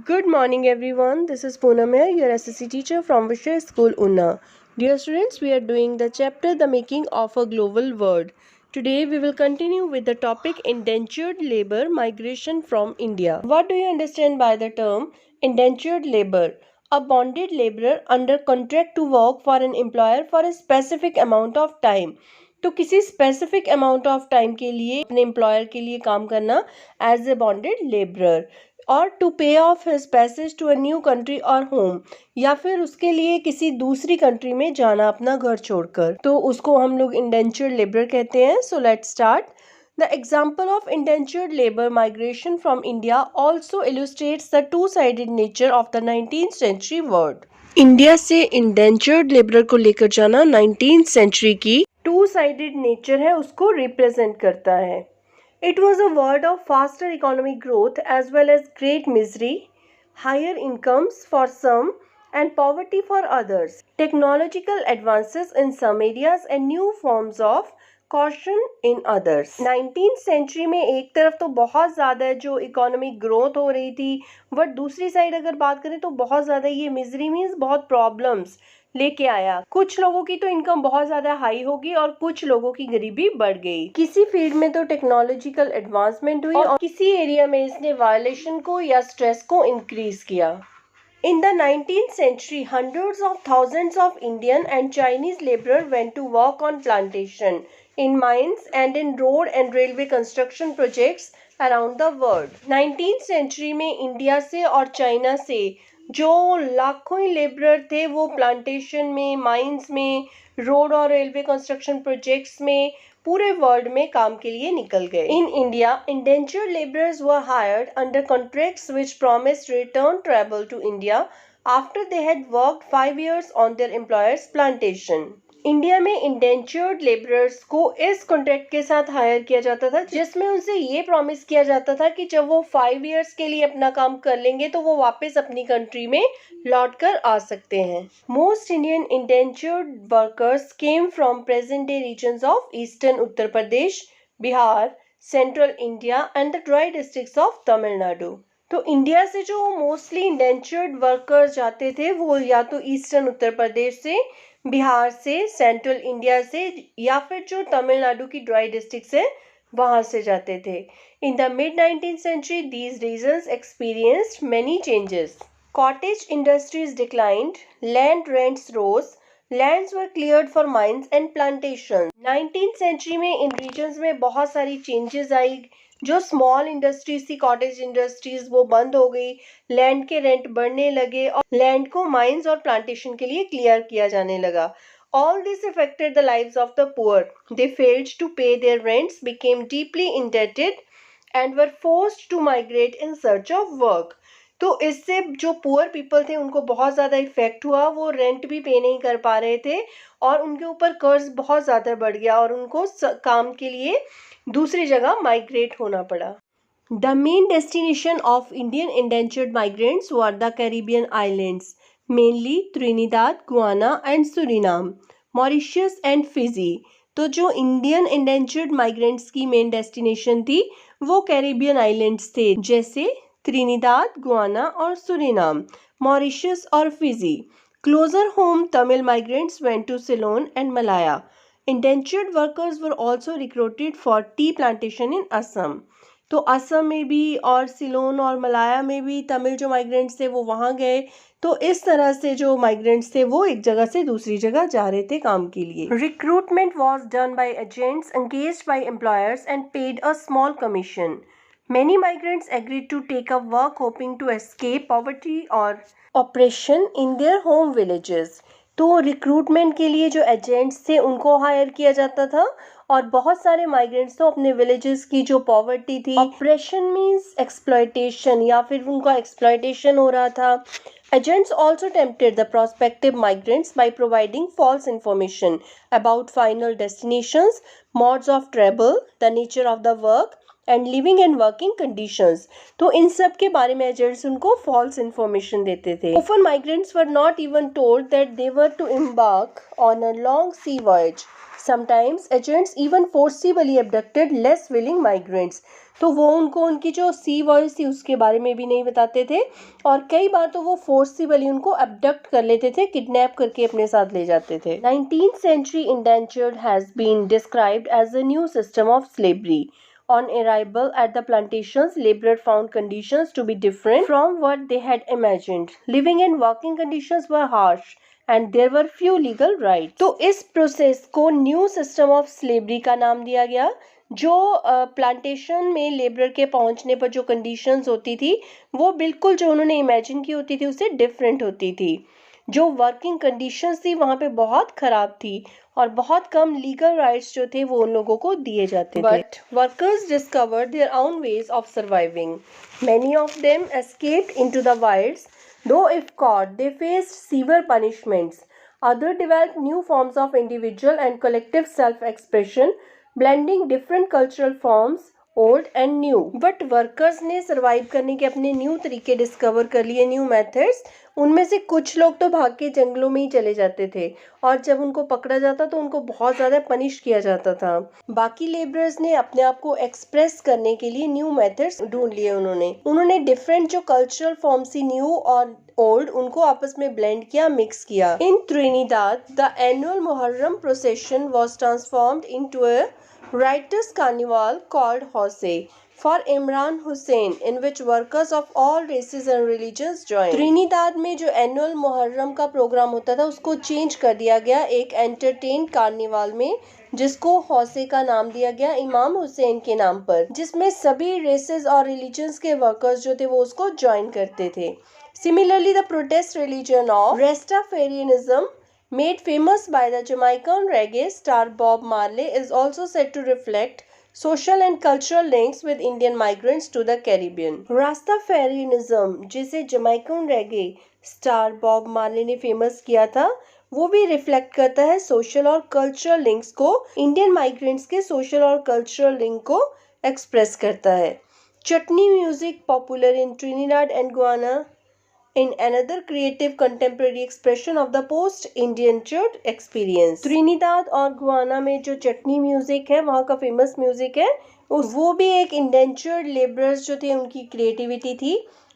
Good morning everyone, this is Poonam here, your SSC teacher from Vishay School, Unna. Dear students, we are doing the chapter The Making of a Global World. Today we will continue with the topic Indentured Labor Migration from India. What do you understand by the term indentured labor? A bonded laborer under contract to work for an employer for a specific amount of time. तो किसी specific amount of time के लिए अपने employer के लिए काम करना as a bonded labourer, और to pay off his passage to a new country और होम, या फिर उसके लिए किसी दूसरी कंट्री में जाना अपना घर छोड़कर, तो उसको हम लोग इंडेंचर्ड लेबर कहते हैं. So let's start. The example of indentured labor migration from India also illustrates the two-sided nature of the 19th century word. India से इंडेंचर्ड लेबर को लेकर जाना 19th सेंचुरी की टू-साइडेड नेचर है, उसको रिप्रेजेंट करता है. It was a word of faster economic growth as well as great misery, higher incomes for some and poverty for others, technological advances in some areas and new forms of caution in others. 19th century में एक तरफ तो बहुत ज़्यादा जो economic growth हो रही थी, बट दूसरी साइड अगर बात करें तो बहुत ज़्यादा ये मिजरी मीन्स बहुत प्रॉब्लम्स लेके आया. कुछ लोगों की तो इनकम बहुत ज़्यादा हाई होगी और कुछ लोगों की गरीबी बढ़ गई. किसी फील्ड में तो टेक्नोलॉजिकल एडवांसमेंट हुई और किसी एरिया में इसने वायलेशन को या स्ट्रेस को इंक्रीज किया. In the 19th century, hundreds of thousands of Indian and Chinese laborers went to work on plantation, in mines and in road and railway construction projects around the world. 19th century में India से और China से जो लाखों ही labourer थे वो plantation में, mines में, रोड और रेलवे कंस्ट्रक्शन प्रोजेक्ट्स में पूरे वर्ल्ड में काम के लिए निकल गए. In India, indentured laborers were hired under contracts which promised return travel to India after they had worked 5 years on their employer's plantation. India में इंडेंचर्ड लेबरर्स को इस कॉन्ट्रैक्ट के साथ हायर किया जाता था जिसमें उनसे ये प्रॉमिस किया जाता था कि जब वो 5 इयर्स के लिए अपना काम कर लेंगे तो वो वापस अपनी कंट्री में लौट कर आ सकते हैं. Most Indian indentured workers came from present day regions of eastern Uttar Pradesh, Bihar, central India and the dry districts of Tamil Nadu. तो इंडिया से जो मोस्टली इंडेंचर्ड वर्कर्स जाते थे वो या तो ईस्टर्न उत्तर प्रदेश से, बिहार से, सेंट्रल इंडिया से, या फिर जो तमिलनाडु की ड्राई डिस्ट्रिक्ट है वहां से जाते थे. In the mid 19th century these regions experienced many changes. Cottage industries declined, land rents rose, lands were cleared for mines and plantations. 19th century में इन regions में बहुत सारी changes आई. जो स्मॉल इंडस्ट्रीज थी, कॉटेज इंडस्ट्रीज, वो बंद हो गई, लैंड के रेंट बढ़ने लगे और लैंड को माइंस और प्लांटेशन के लिए क्लियर किया जाने लगा. All this affected the lives of the poor. They failed to pay their rents, became deeply indebted and were forced to migrate in search of work. तो इससे जो पुअर पीपल थे उनको बहुत ज़्यादा इफेक्ट हुआ. वो रेंट भी पे नहीं कर पा रहे थे और उनके ऊपर कर्ज बहुत ज़्यादा बढ़ गया और उनको काम के लिए दूसरी जगह माइग्रेट होना पड़ा. The main destination of Indian indentured migrants were the Caribbean islands, mainly Trinidad, Guyana and Suriname, Mauritius and Fiji. तो जो इंडियन इंडेंचर्ड माइग्रेंट्स की मेन डेस्टिनेशन थी वो कैरिबियन आइलैंड्स थे, जैसे त्रिनिदाद, गुआना और सुरिनाम, मॉरिशस और Fiji. Closer home Tamil migrants went to Ceylon and Malaya. Indentured workers were also recruited for tea plantation in Assam. तो असम में भी और सिलोन और मलाया में भी तमिल जो माइग्रेंट्स थे वो वहाँ गए. तो इस तरह से जो माइग्रेंट्स थे वो एक जगह से दूसरी जगह जा रहे थे काम के लिए. Recruitment was done by agents engaged by employers and paid a small commission. Many migrants agreed to take up work hoping to escape poverty or oppression in their home villages. तो रिक्रूटमेंट के लिए जो agents थे उनको higher किया जाता था और बहुत सारे माइग्रेंट्स तो अपने विलेजेस की जो पॉवर्टी थी, ऑपरेशन मीन्स एक्सप्लॉयटेशन, या फिर उनका एक्सप्लॉयटेशन हो रहा था. Agents also tempted the prospective migrants by providing false information about final destinations, modes of travel, the nature of the work and living and working conditions. तो इन सब के बारे में एजेंट्स उनको फॉल्स इन्फॉर्मेशन देते थे. Often migrants were not even told that they were to embark on a long sea voyage. Sometimes agents even forcibly abducted less willing migrants. तो वो उनको उनकी जो सी वॉइस थी उसके बारे में भी नहीं बताते थे, और कई बार तो वो फोर्सिबली उनको अबडक्ट कर लेते थे, किडनैप करके अपने साथ ले जाते थे। 19th century indentured has been described as a new system of slavery. On arrival at the plantations, laborers found conditions to be different from what they had imagined. Living and working conditions were harsh and there were few legal rights. तो इस process को new system of slavery का नाम दिया गया। जो plantation में labour के पहुंचने पर जो कंडीशंस होती थी वो बिल्कुल जो उन्होंने इमेजिन की होती थी उससे डिफरेंट होती थी। जो वर्किंग कंडीशंस थी वहाँ पे बहुत खराब थी और बहुत कम लीगल राइट्स जो थे वो उन लोगों को दिए जाते थे। But workers discovered their own ways of surviving. Many of them escaped into the Wilde's, though if caught they faced severe punishments. Others developed new forms of individual and collective self-expression, blending different cultural forms, old and new. But workers ने survive करने के अपने new तरीके discover कर लिए, new methods. उनमें से कुछ लोग तो भाग के जंगलों में ही चले जाते थे और जब उनको पकड़ा जाता तो उनको बहुत ज़्यादा पनिश किया जाता था। बाकी लेबरर्स ने अपने आप को एक्सप्रेस करने के लिए न्यू मेथड्स ढूंढ लिए। उन्होंने डिफरेंट जो कल्चरल फॉर्म्स थी, न्यू और ओल्ड, उनको आपस में ब्लेंड किया, मिक्स किया। In Trinidad the annual Muharram procession was transformed into a riotous carnival called Hosay for Imran Hussain, in which workers of all races and religions joined. Trinidad में जो annual Muharram का programme होता था उसको चेंज कर दिया गया एक एंटरटेन कार्निवाल में, जिसको हौसे का नाम दिया गया इमाम हुसैन के नाम पर, जिसमें सभी रेसेस और रिलीजन्स के वर्कर्स जो थे वो उसको ज्वाइन करते थे। Similarly, the protest religion of Rastafarianism, made famous by the Jamaican reggae star Bob Marley, is also said to reflect social and cultural links with Indian migrants to the Caribbean. Rastafarianism, जिसे Jamaican रेगे star Bob मार्ले ने famous किया था, वो भी reflect करता है social और cultural links को, इंडियन माइग्रेंट्स के सोशल और कल्चरल लिंक को एक्सप्रेस करता है। Chutney music popular in Trinidad and Guyana, in another creative contemporary expression of the post-indentured experience. Trinidad और गुआना में जो चटनी म्यूजिक है, वहाँ का फेमस म्यूजिक है, वो भी एक इंडेंचर्ड लेबरर्स जो थे उनकी क्रिएटिविटी थी।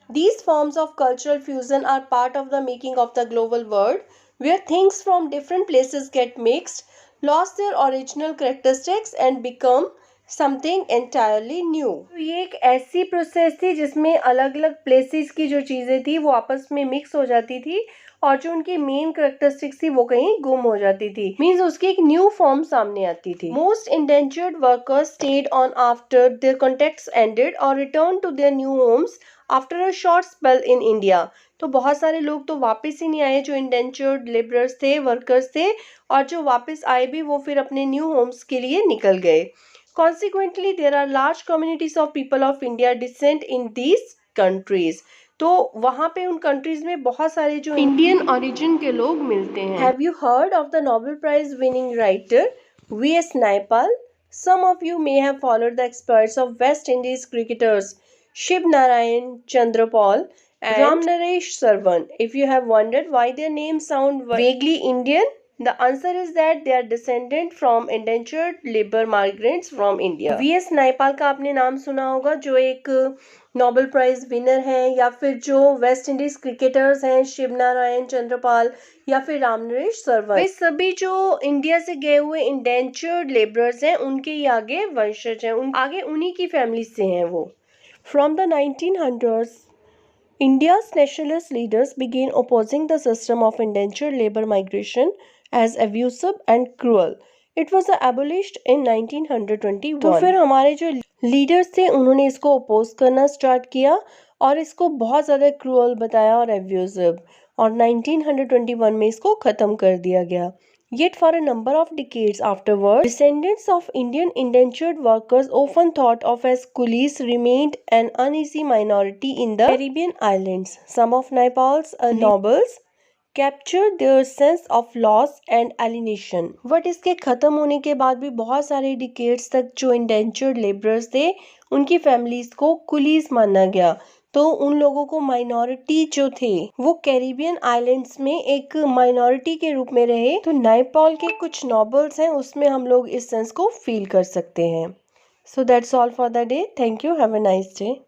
These forms of cultural fusion are part of the making of the global world, where things from different places get mixed, lost their original characteristics and become something entirely new. ये एक ऐसी process थी जिसमें अलग अलग places की जो चीज़ें थी वो आपस में मिक्स हो जाती थी और जो उनकी मेन कैरेक्टरिस्टिक्स थी वो कहीं गुम हो जाती थी, मींस उसकी एक न्यू फॉर्म सामने आती थी। Most indentured workers stayed on after their contracts ended और return to their new homes after a short spell in India. तो बहुत सारे लोग तो वापस ही नहीं आए जो इंडेंचर्ड लेबरर्स थे, वर्कर्स थे, और जो वापस आए भी वो फिर अपने न्यू होम्स के लिए निकल गए। Consequently, there are large communities of people of India descent in these countries. तो वहाँ पे उन कंट्रीज में बहुत सारे जो इंडियन ओरिजिन के लोग मिलते हैं। Have you heard of the Nobel Prize winning writer V.S. Naipaul? Some of you may have followed the exploits of West Indies cricketers Shiv Narayan Chandrapal and Ram Naresh Sarwan. If you have wondered why their names sound vaguely Indian, the answer is that they are descendant from indentured labor migrants from India. V.S. Naipal का आपने नाम सुना होगा, जो एक Nobel prize winner हैं, या फिर जो वेस्ट इंडीज क्रिकेटर्स हैं शिव नारायण चंद्रपाल या फिर राम नरेश सरवन, वे सभी जो इंडिया से गए हुए इंडेंचर्ड लेबरर्स हैं उनके ही आगे वंशज हैं, आगे उन्हीं की फैमिली से हैं वो। From the 1900s, India's nationalist leaders began opposing the system of indentured labor migration as abusive and cruel. It was abolished in 1921. तो फिर हमारे जो लीडर्स थे उन्होंने इसको अपोज करना स्टार्ट किया और इसको बहुत ज़्यादा क्रूअल बताया और एब्यूसिव, और 1921 में इसको ख़त्म कर दिया गया। Yet for a number of decades afterward, descendants of Indian indentured workers often thought of as coolies remained an uneasy minority in the Caribbean islands. Some of Nepal's nobles captured their sense of loss and alienation. But इसके ख़त्म होने के बाद भी बहुत सारे decades तक जो इंडेंचर्ड लेबरर्स थे उनकी फैमिलीज को कुलीज माना गया। तो उन लोगों को माइनॉरिटी जो थे वो कैरिबियन आइलैंड्स में एक माइनॉरिटी के रूप में रहे। तो नायपॉल के कुछ नॉवेल्स हैं उसमें हम लोग इस सेंस को फील कर सकते हैं। So that's all for the day. Thank you. Have a nice day.